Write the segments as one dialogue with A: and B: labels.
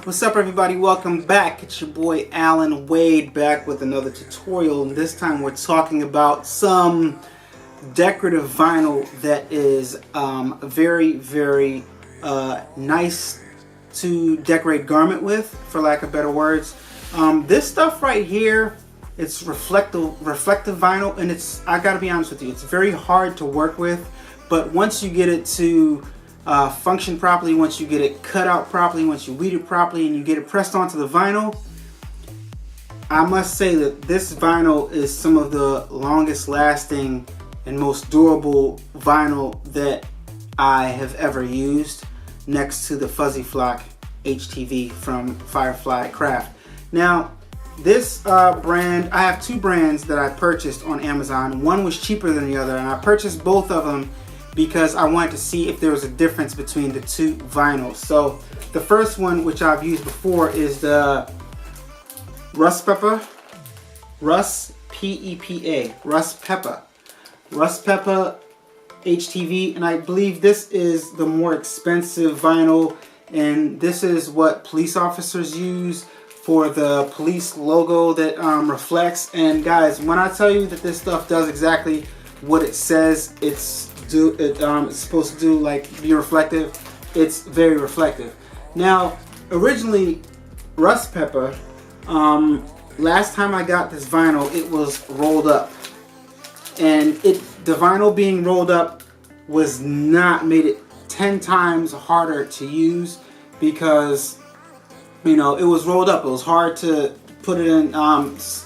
A: What's up, everybody? Welcome back. It's your boy Allan Wade back with another tutorial, and this time we're talking about some decorative vinyl that is very nice to decorate garment with, for lack of better words. This stuff right here, it's reflective vinyl, and I gotta be honest with you, it's very hard to work with, but once you get it to function properly, once you get it cut out properly, once you weed it properly, and you get it pressed onto the vinyl, I must say that this vinyl is some of the longest lasting and most durable vinyl that I have ever used, next to the Fuzzy Flock HTV from Firefly Craft. Now, this brand, I have two brands that I purchased on Amazon. One was cheaper than the other, and I purchased both of them because I wanted to see if there was a difference between the two vinyls. So the first one, which I've used before, is the Respesa HTV, and I believe this is the more expensive vinyl, and this is what police officers use for the police logo that reflects. And guys, when I tell you that this stuff does exactly what it says it's supposed to do, like be reflective, it's very reflective. Now, originally Respesa, last time I got this vinyl, it was rolled up, and the vinyl being rolled up was not made it 10 times harder to use, because you know, it was rolled up. It was hard to put it in,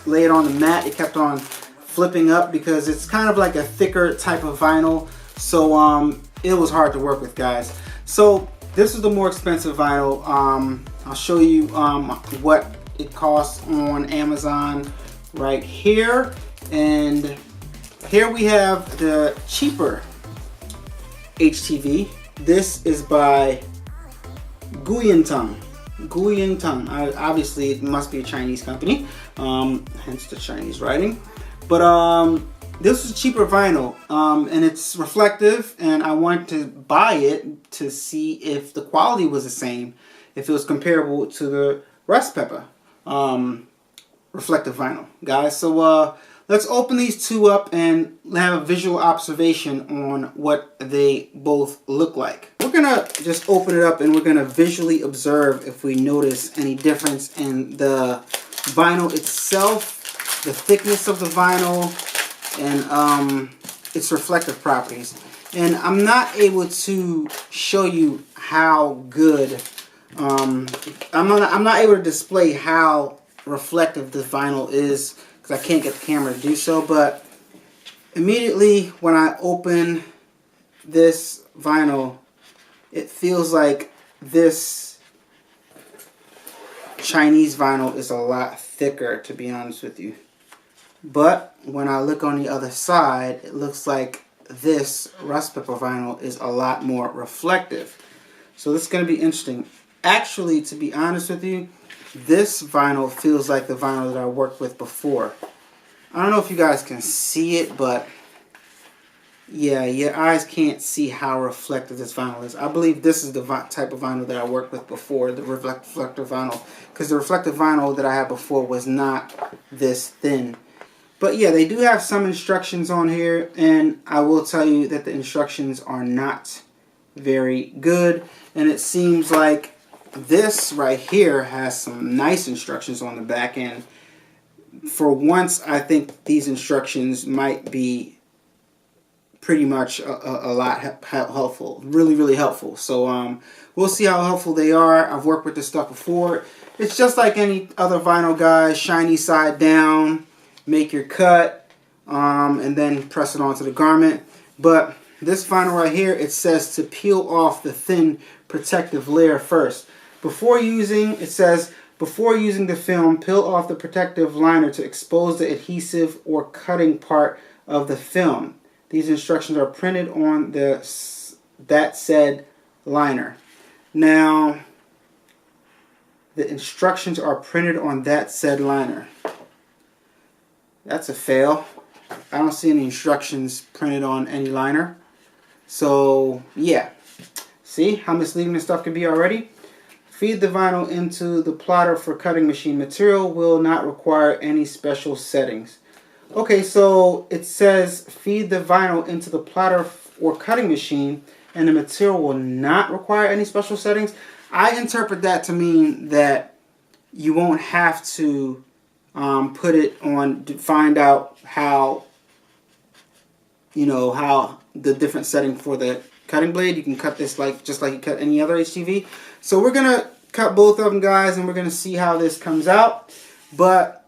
A: lay it on the mat. It kept on flipping up because it's kind of like a thicker type of vinyl. So it was hard to work with, guys. So this is the more expensive vinyl. I'll show you what it costs on Amazon right here. And here we have the cheaper HTV. This is by Guangyintong. Obviously, it must be a Chinese company, hence the Chinese writing. But this is cheaper vinyl, and it's reflective, and I wanted to buy it to see if the quality was the same, if it was comparable to the Respesa reflective vinyl, guys. So let's open these two up and have a visual observation on what they both look like. We're gonna just open it up and we're gonna visually observe if we notice any difference in the vinyl itself, the thickness of the vinyl, and its reflective properties. And I'm not able to show you how good, I'm not able to display how reflective this vinyl is, because I can't get the camera to do so. But immediately when I open this vinyl, it feels like this Chinese vinyl is a lot thicker, to be honest with you. But when I look on the other side, it looks like this Respesa vinyl is a lot more reflective. So this is going to be interesting. Actually, to be honest with you, this vinyl feels like the vinyl that I worked with before. I don't know if you guys can see it, but yeah, your eyes can't see how reflective this vinyl is. I believe this is the type of vinyl that I worked with before, the reflective vinyl, because the reflective vinyl that I had before was not this thin. But yeah, they do have some instructions on here, and I will tell you that the instructions are not very good, and it seems like this right here has some nice instructions on the back end. For once, I think these instructions might be pretty much a lot helpful, really helpful. So we'll see how helpful they are. I've worked with this stuff before. It's just like any other vinyl, guys. Shiny side down, make your cut, and then press it onto the garment. But this vinyl right here, it says to peel off the thin protective layer first. Before using the film, peel off the protective liner to expose the adhesive or cutting part of the film. These instructions are printed on that said liner. Now, the instructions are printed on that said liner. That's a fail. I don't see any instructions printed on any liner. So, yeah. See how misleading this stuff can be already? Feed the vinyl into the plotter for cutting machine. Material will not require any special settings. Okay, so it says feed the vinyl into the plotter or cutting machine and the material will not require any special settings. I interpret that to mean that you won't have to put it on to find out how, how the different setting for the cutting blade. You can cut this just like you cut any other HTV. So we're going to cut both of them, guys, and we're going to see how this comes out. But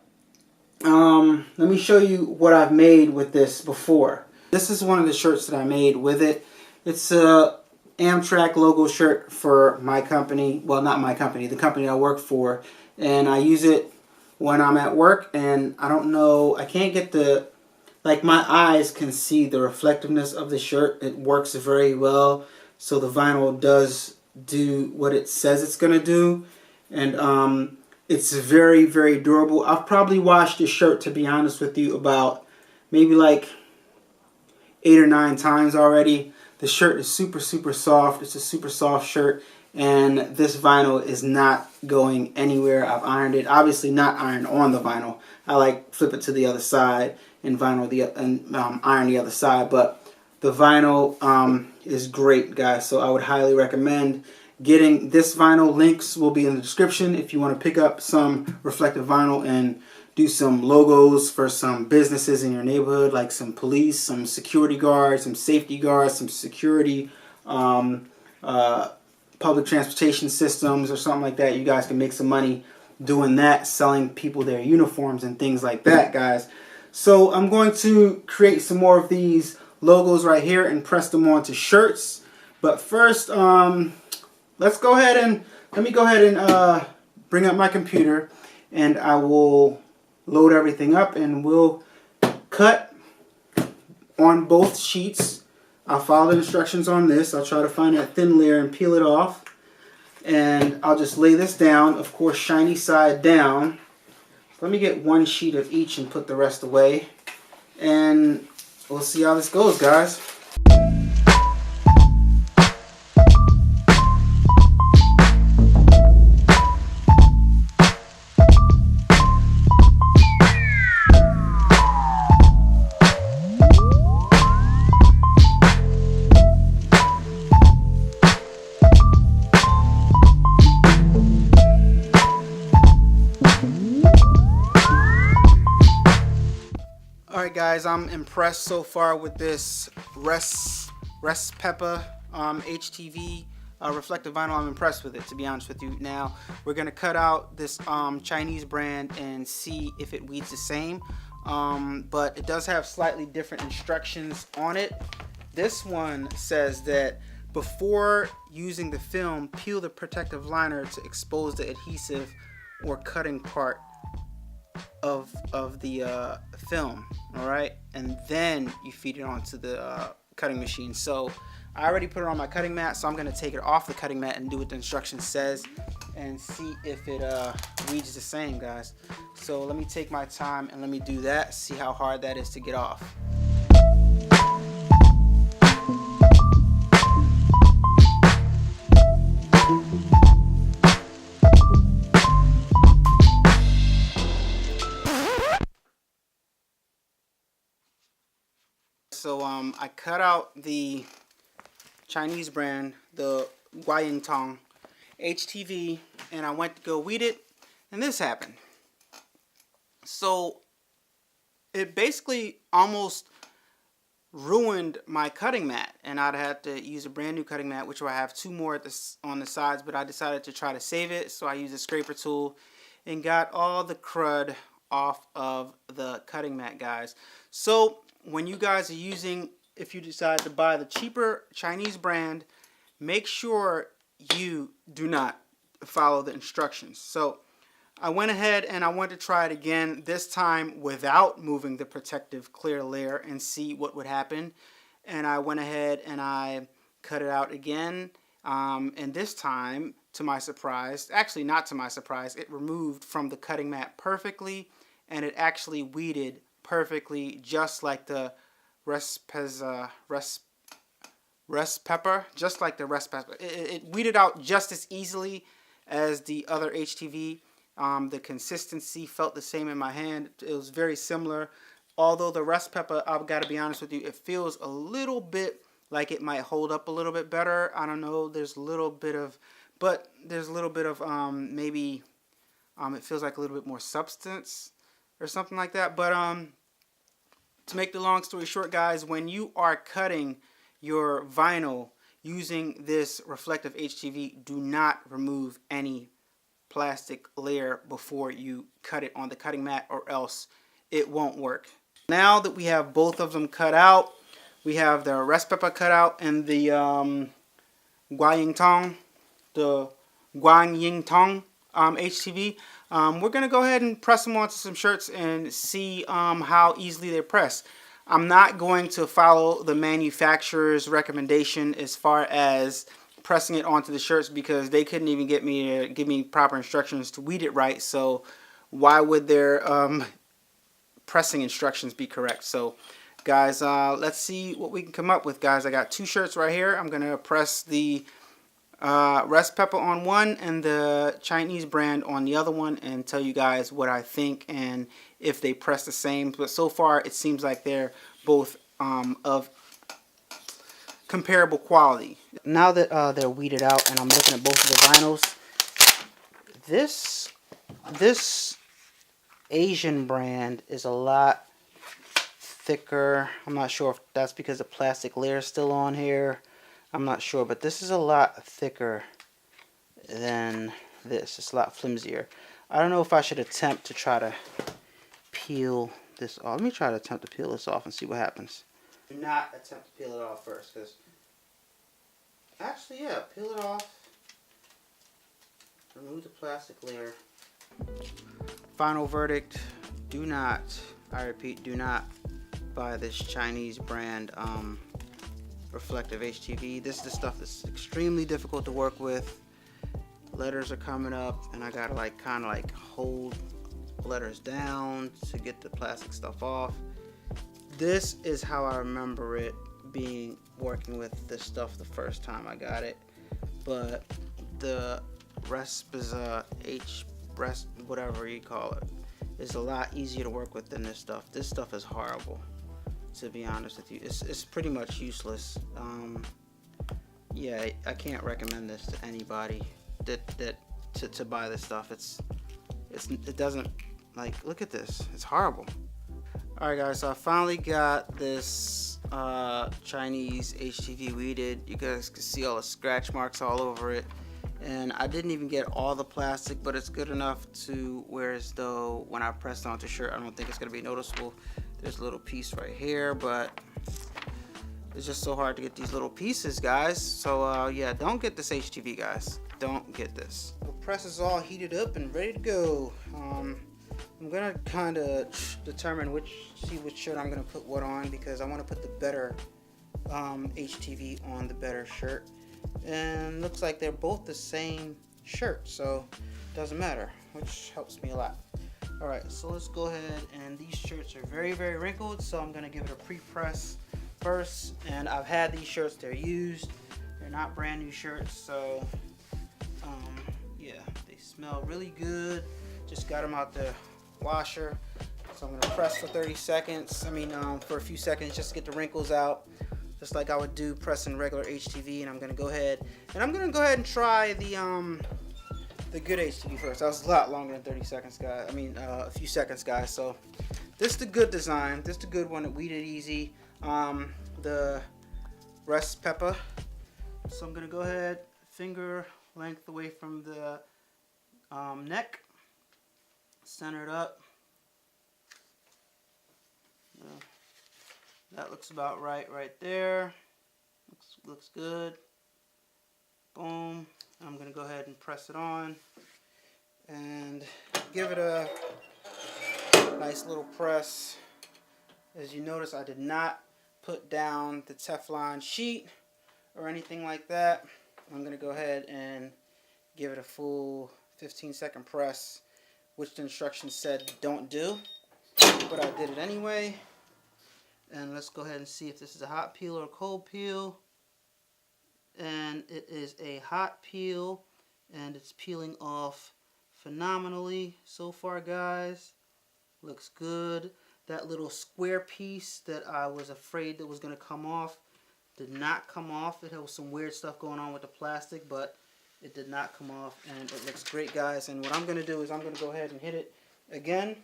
A: let me show you what I've made with this before. This is one of the shirts that I made with it. It's a Amtrak logo shirt for my company. Well, not my company, the company I work for. And I use it when I'm at work, and I don't know, I can't get the, like, my eyes can see the reflectiveness of the shirt. It works very well. So the vinyl does do what it says it's going to do. And it's very, very durable. I've probably washed this shirt, to be honest with you, about maybe like 8 or 9 times already. The shirt is super, super soft. It's a super soft shirt. And this vinyl is not going anywhere. I've ironed it. Obviously not ironed on the vinyl. I like flip it to the other side and iron the other side. But the vinyl is great, guys. So I would highly recommend getting this vinyl. Links will be in the description if you want to pick up some reflective vinyl and do some logos for some businesses in your neighborhood, like some police, some security guards, some safety guards, some security public transportation systems or something like that. You guys can make some money doing that, selling people their uniforms and things like that, guys. So I'm going to create some more of these logos right here and press them onto shirts. But first, let me go ahead and bring up my computer, and I will load everything up, and we'll cut on both sheets. I'll follow the instructions on this. I'll try to find that thin layer and peel it off. And I'll just lay this down, of course, shiny side down. Let me get one sheet of each and put the rest away. And we'll see how this goes, guys. Alright, guys, I'm impressed so far with this Respesa HTV reflective vinyl. I'm impressed with it, to be honest with you. Now we're gonna cut out this Chinese brand and see if it weeds the same, but it does have slightly different instructions on it. This one says that before using the film, peel the protective liner to expose the adhesive or cutting part of the film. All right, and then you feed it onto the cutting machine. So I already put it on my cutting mat, so I'm going to take it off the cutting mat and do what the instruction says and see if it weeds the same, guys. So let me take my time and let me do that, see how hard that is to get off. So I cut out the Chinese brand, the Guangyintong HTV, and I went to go weed it, and this happened. So it basically almost ruined my cutting mat, and I'd have to use a brand new cutting mat, which I have 2 more on the sides, but I decided to try to save it, so I used a scraper tool and got all the crud off of the cutting mat, guys. So when you guys are using, if you decide to buy the cheaper Chinese brand, make sure you do not follow the instructions. So I went ahead and I wanted to try it again, this time without moving the protective clear layer, and see what would happen. And I went ahead and I cut it out again, and this time, to my surprise, actually not to my surprise, it removed from the cutting mat perfectly, and it actually weeded perfectly, just like the Respesa, just like the Respesa. It weeded out just as easily as the other HTV. The consistency felt the same in my hand. It was very similar. Although the Respesa, I've got to be honest with you, it feels a little bit like it might hold up a little bit better. I don't know. There's a little bit of, maybe it feels like a little bit more substance or something like that. But to make the long story short, guys, when you are cutting your vinyl using this Reflective HTV, do not remove any plastic layer before you cut it on the cutting mat, or else it won't work. Now that we have both of them cut out, we have the Respesa cut out and the Guangyintong HTV. We're going to go ahead and press them onto some shirts and see how easily they press. I'm not going to follow the manufacturer's recommendation as far as pressing it onto the shirts, because they couldn't even get me to give me proper instructions to weed it right. So why would their pressing instructions be correct? So guys, let's see what we can come up with, guys. I got two shirts right here. I'm going to press the Respesa on one and the Chinese brand on the other one, and tell you guys what I think and if they press the same. But so far it seems like they're both of comparable quality. Now that they're weeded out and I'm looking at both of the vinyls, this Asian brand is a lot thicker. I'm not sure if that's because the plastic layer is still on here. I'm not sure, but this is a lot thicker than this. It's a lot flimsier. I don't know if I should attempt to try to peel this off. Let me try to attempt to peel this off and see what happens. Do not attempt to peel it off first, because actually, yeah, peel it off. Remove the plastic layer. Final verdict: do not, I repeat, do not buy this Chinese brand Reflective HTV. This is the stuff that's extremely difficult to work with. Letters are coming up and I gotta kind of hold letters down to get the plastic stuff off. This is how I remember it being working with this stuff the first time I got it. But the Respesa whatever you call it, is a lot easier to work with than this stuff. This stuff is horrible, to be honest with you. It's pretty much useless. Yeah, I can't recommend this to anybody to buy this stuff. It doesn't, look at this. It's horrible. Alright guys, so I finally got this Chinese HTV weeded. You guys can see all the scratch marks all over it. And I didn't even get all the plastic, but it's good enough to where as though when I press it onto the shirt, I don't think it's going to be noticeable. There's a little piece right here, but it's just so hard to get these little pieces, guys. So yeah, don't get this HTV, guys. Don't get this. The press is all heated up and ready to go. I'm gonna kind of determine which shirt I'm gonna put what on, because I want to put the better HTV on the better shirt. And looks like they're both the same shirt, so it doesn't matter, which helps me a lot. Alright, so let's go ahead, and these shirts are very, very wrinkled, so I'm gonna give it a pre-press first. And I've had these shirts, they're used, they're not brand new shirts, so yeah, they smell really good. Just got them out the washer, so I'm gonna press for 30 seconds, for a few seconds, just to get the wrinkles out, just like I would do pressing regular HTV. And I'm gonna go ahead and try the good HTV first. That was a lot longer than 30 seconds, guys. A few seconds, guys. So this is the good design. This is the good one that we did easy. The Respesa. So I'm gonna go ahead, finger length away from the neck, center it up. That looks about right there. Looks good. Boom. I'm gonna go ahead and press it on and give it a nice little press. As you notice, I did not put down the Teflon sheet or anything like that. I'm gonna go ahead and give it a full 15-second press, which the instructions said don't do, but I did it anyway. And let's go ahead and see if this is a hot peel or a cold peel. And it is a hot peel. and it's peeling off phenomenally so far, guys. Looks good. That little square piece that I was afraid that was going to come off did not come off. It had some weird stuff going on with the plastic, but it did not come off, and it looks great, guys. And what I'm going to do is I'm going to go ahead and hit it again,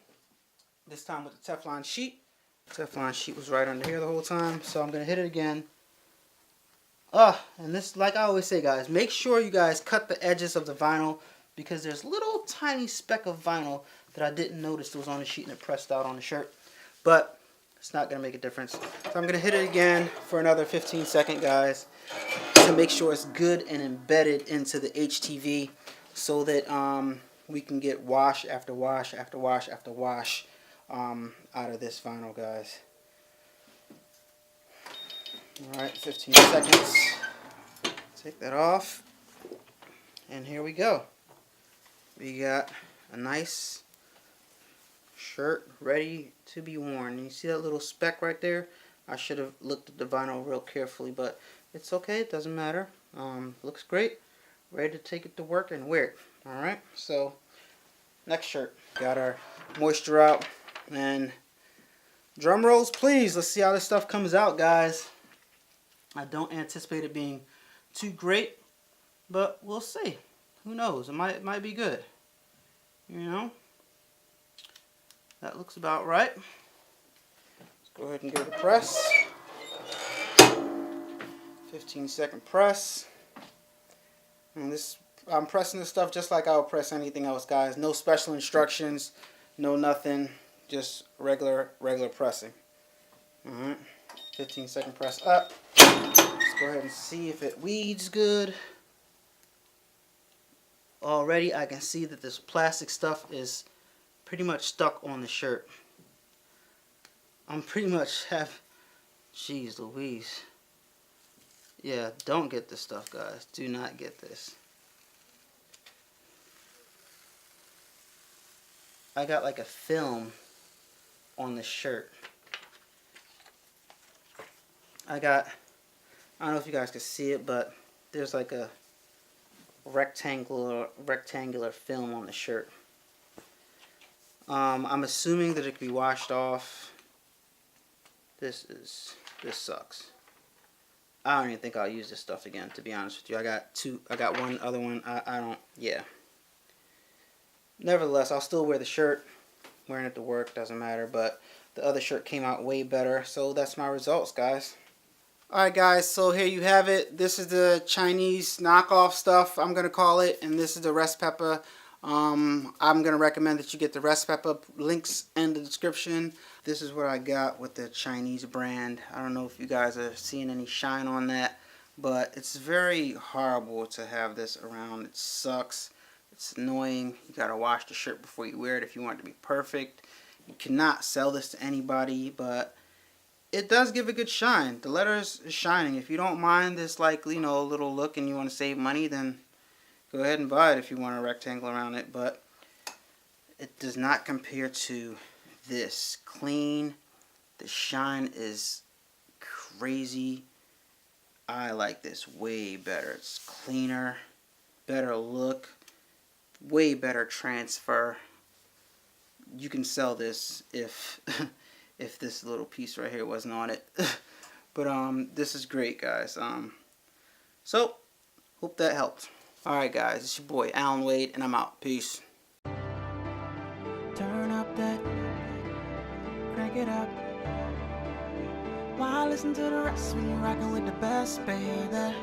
A: this time with the Teflon sheet. The Teflon sheet was right under here the whole time, so I'm going to hit it again. And this, like I always say, guys, make sure you guys cut the edges of the vinyl, because there's little tiny speck of vinyl that I didn't notice that was on the sheet and it pressed out on the shirt. But it's not going to make a difference. So I'm going to hit it again for another 15 seconds, guys, to make sure it's good and embedded into the HTV, so that we can get wash after wash after wash after wash out of this vinyl, guys. Alright, 15 seconds. Take that off. And here we go. We got a nice shirt ready to be worn. And you see that little speck right there? I should have looked at the vinyl real carefully, but it's okay. It doesn't matter. Looks great. Ready to take it to work and wear it. Alright, so next shirt. Got our moisture out. And drum rolls, please. Let's see how this stuff comes out, guys. I don't anticipate it being too great, but we'll see. Who knows? It might be good. You know? That looks about right. Let's go ahead and give it a press. 15-second press. And this, I'm pressing this stuff just like I would press anything else, guys. No special instructions, no nothing. Just regular pressing. Alright. 15-second press up. Let's go ahead and see if it weeds good. Already I can see that this plastic stuff is pretty much stuck on the shirt. I'm pretty much have, jeez Louise. Yeah, don't get this stuff, guys. Do not get this. I got like a film on the shirt. I don't know if you guys can see it, but there's like a rectangular film on the shirt. I'm assuming that it can be washed off. This sucks. I don't even think I'll use this stuff again, to be honest with you. I got one other one. I don't, yeah. Nevertheless, I'll still wear the shirt. Wearing it to work, doesn't matter, but the other shirt came out way better, so that's my results, guys. Alright guys, so here you have it. This is the Chinese knockoff stuff, I'm going to call it, and this is the Respesa. I'm going to recommend that you get the Respesa, links in the description. This is what I got with the Chinese brand. I don't know if you guys are seeing any shine on that, but it's very horrible to have this around. It sucks. It's annoying. You got to wash the shirt before you wear it if you want it to be perfect. You cannot sell this to anybody, but it does give a good shine. The letters is shining. If you don't mind this, like, you know, little look and you want to save money, then go ahead and buy it if you want a rectangle around it. But it does not compare to this. Clean. The shine is crazy. I like this way better. It's cleaner, better look, way better transfer. You can sell this if if this little piece right here wasn't on it. But this is great, guys. So hope that helped. Alright guys, it's your boy Allan Wade, and I'm out. Peace.
B: Turn up that, crank it up. Why listen to the rest when you're rocking with the best, baby?